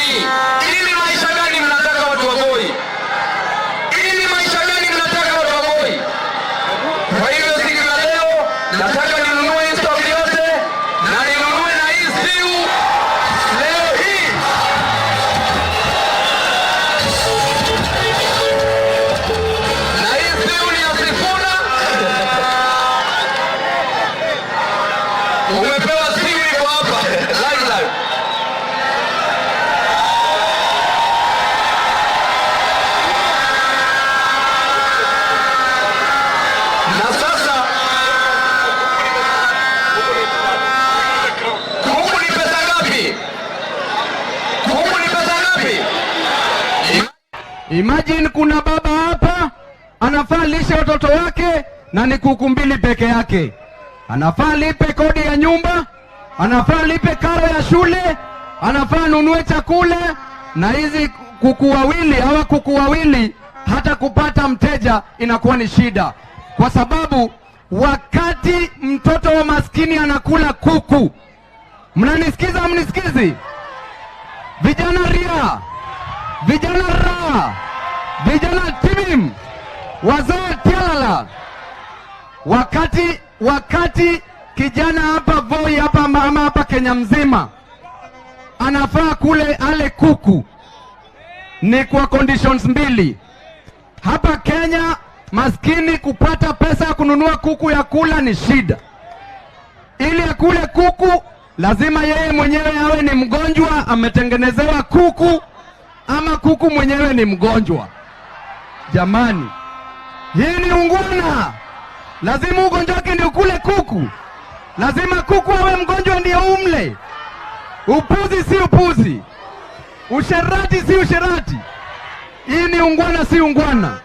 jamani, ili maisha gani mnataka watu wa Voi? Ili maisha gani mnataka watu wa Voi? Kwa hiyo siku ya leo nataka ninunue stock yote na ninunue na hii siu leo hii. Na hii siu ni ya Sifuna. Umepewa siu iko hapa live. Na sasa kuku ni pesa ngapi? Kuku ni pesa ngapi? Imagine kuna baba hapa anafaa lishe watoto wake na ni kuku mbili peke yake. Anafaa lipe kodi ya nyumba, anafaa lipe karo ya shule, anafaa nunue chakula, na hizi kuku wawili hata kupata mteja inakuwa ni shida. Kwa sababu wakati mtoto wa maskini anakula kuku, mnanisikiza mnisikizi? Vijana ria, vijana ra, vijana timim, wazee tialala. Wakati kijana hapa Voi hapa mama hapa Kenya mzima anafaa kule ale kuku, ni kwa conditions mbili. Hapa Kenya maskini kupata pesa ya kununua kuku ya kula ni shida. Ili akule kuku lazima yeye mwenyewe awe ni mgonjwa, ametengenezewa kuku, ama kuku mwenyewe ni mgonjwa. Jamani, hii ni ungwana. Lazima ugonjwa wake ndio kule kuku. Lazima kuku awe mgonjwa ndio umle. Upuzi si upuzi. Usherati si usherati. Hii ni ungwana si ungwana.